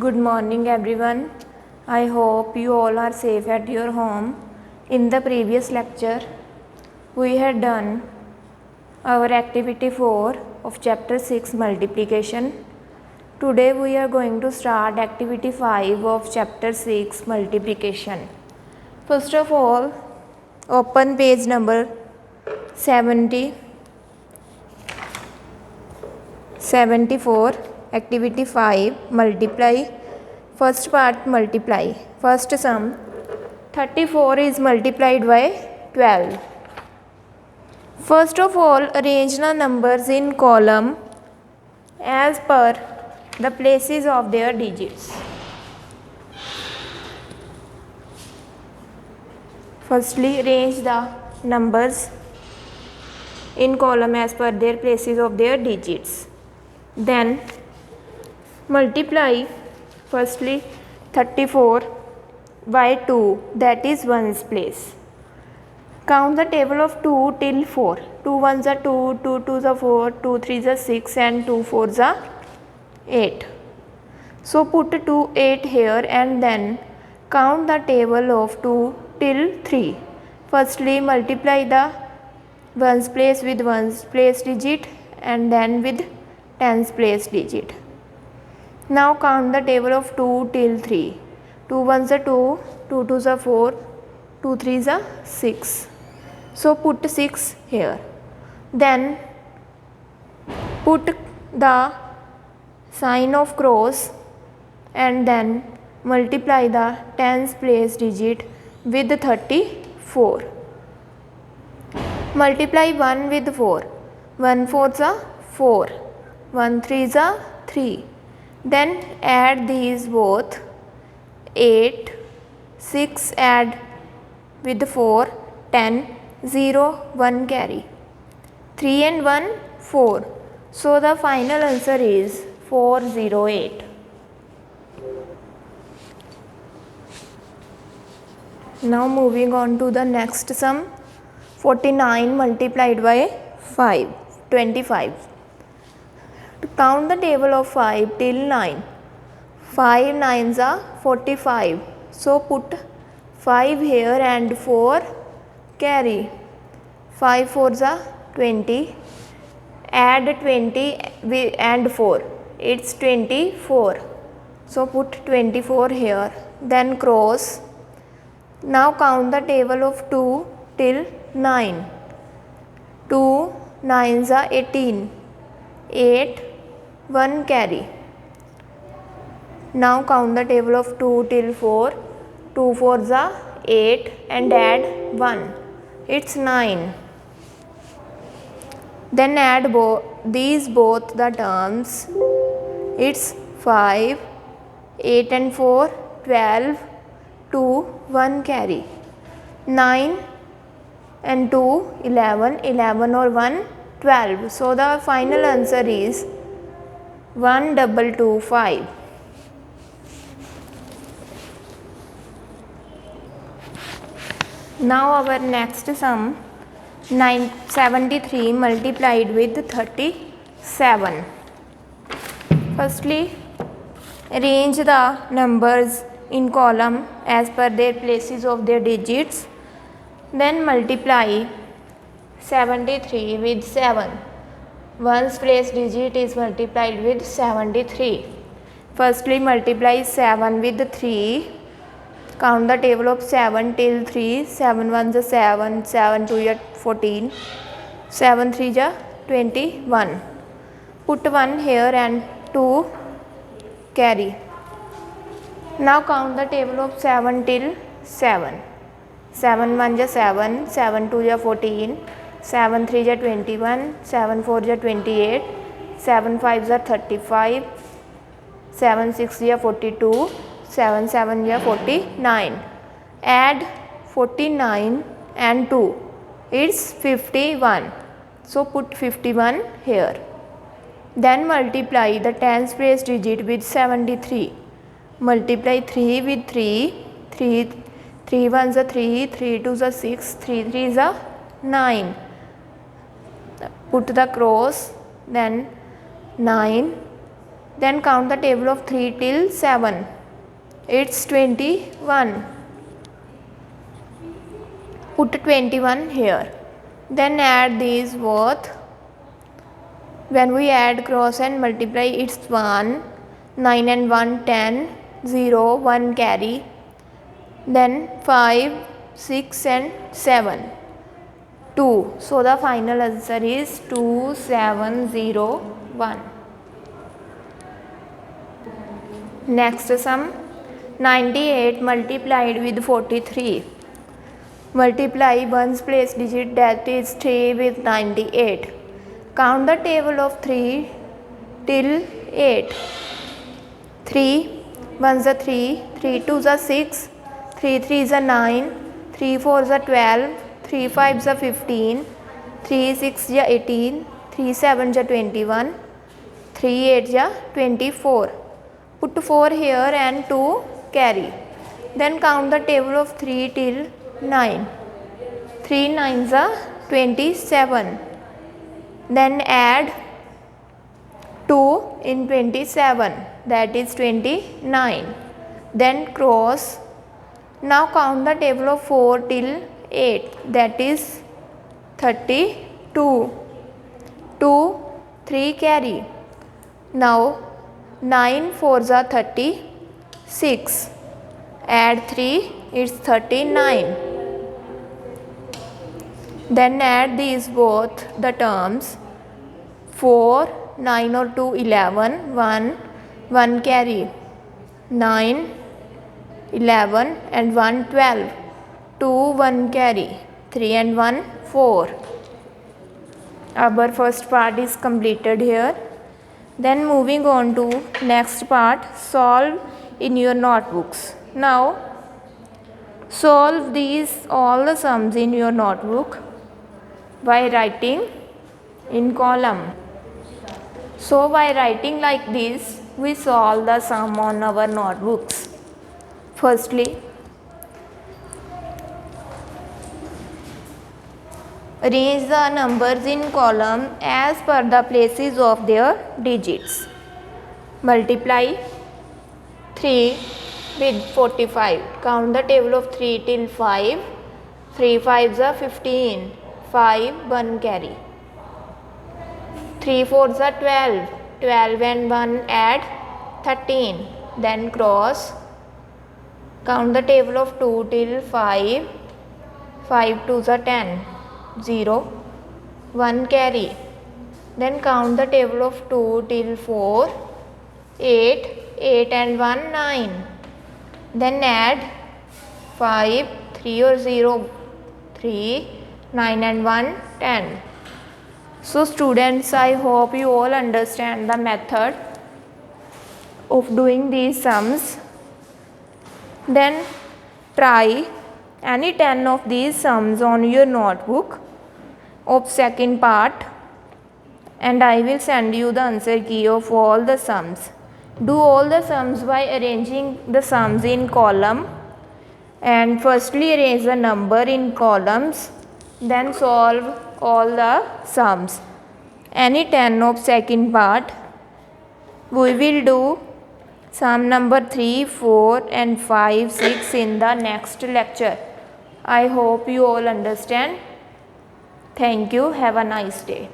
Good morning everyone. I hope you all are safe at your home. In the previous lecture, we had done our activity 4 of chapter 6 multiplication. Today we are going to start activity 5 of chapter 6 multiplication. First of all, open page number 74, activity 5, multiply. First part, multiply. First sum, 34 is multiplied by 12. First of all, arrange the numbers in column as per the places of their digits. Firstly, arrange the numbers in column as per their places of their digits. Then multiply firstly 34 by 2, that is 1's place. Count the table of 2 till 4. 2 1s are 2, 2 2s are 4, 2 3s are 6 and 2 4s are 8. So put 2 8 here and then count the table of 2 till 3. Firstly multiply the 1's place with 1's place digit and then with 10's place digit. Now count the table of 2 till 3. 2 1s are 2, 2 2s are 4, 2 3s are 6. So put 6 here. Then put the sign of cross and then multiply the 10's place digit with 34. Multiply 1 with 4. 1 4s are 4. 1 3s are 3. Then add these both. 8, 6 add with 4, 10, 0, 1 carry. 3 and 1, 4. So the final answer is 408. Now moving on to the next sum. 49 multiplied by 5, 25. To count the table of 5 till 9. 5 9s are 45. So put 5 here and 4 carry. 5 4s are 20. Add 20 and 4. It's 24. So put 24 here. Then cross. Now count the table of 2 till 9. 2 9s are 18. 8 1 carry. Now count the table of 2 till 4. 2 4s are 8 and add 1. It's 9. Then add these both the terms. It's 5, 8 and 4, 12, 2, 1 carry. 9 and 2, 11, 11 or 1, 12. So the final answer is 1225. Now our next sum, 73 multiplied with 37. Firstly, arrange the numbers in column as per their places of their digits. Then multiply 73 with 7. 1's place digit is multiplied with 73. Firstly multiply 7 with 3. Count the table of 7 till 3. 7 1s are 7, 7 2 is 14, 7 3s are 21. Put 1 here and 2 carry. Now count the table of 7 till 7. 7 1s are 7, 7 2s are 14, 7 3s are 21, 7 4s are 28, 7 5s are 35, 7 6s are 42, 7 7s are 49. Add 49 and 2. It's 51. So put 51 here. Then multiply the 10's place digit with 73. Multiply 3 with 3. 3 1s are 3, 3 2s are 6, 3 3s are 9. Put the cross, then 9 Then count the table of 3 till 7. It's 21. Put 21 here. Then add these both. When we add, cross and multiply, it's 1, 9 and 1, 10, 0, 1 carry. Then 5, 6 and 7, 2. So the final answer is 2701. Next sum, 98 multiplied with 43. Multiply ones place digit, that is 3, with 98. Count the table of 3 till 8. 3 1s are 3, 3 2s are 6, 3 3s are 9, 3 4s are 12, 3 5s are 15, 3 6s are 18, 3 7s are 21, 3 8s are 24. Put 4 here and 2 carry. Then count the table of 3 till 9. 3 9s are 27. Then add 2 in 27, that is 29. Then cross. Now count the table of 4 till 8, that is 32. 2 3 carry. Now 9 4s are 36. Add 3, it's 39. Then add these both the terms. 4, 9 or 2, 11, 1, 1 carry. 9, 11 and 1, 12. 2, 1 carry. 3 and 1, 4. Our first part is completed here. Then moving on to next part, solve in your notebooks. Now solve these all the sums in your notebook by writing in column. So by writing like this, we solve the sum on our notebooks. Firstly, arrange the numbers in column as per the places of their digits. Multiply 3 with 45. Count the table of 3 till 5. 3 5s are 15. 5 1 carry. 3 4s are 12. 12 and 1 add 13. Then cross. Count the table of 2 till 5. 5 2s are 10. 0 1 carry. Then count the table of 2 till 4. 8 8 and 1 9. Then add 5 3 or 0 3, 9 and 1 10. So students, I hope you all understand the method of doing these sums. Then try any 10 of these sums on your notebook of second part, and I will send you the answer key of all the sums. Do all the sums by arranging the sums in column, and firstly arrange the number in columns, then solve all the sums. Any 10 of second part. We will do sum number 3, 4 and 5, 6 in the next lecture. I hope you all understand. Thank you. Have a nice day.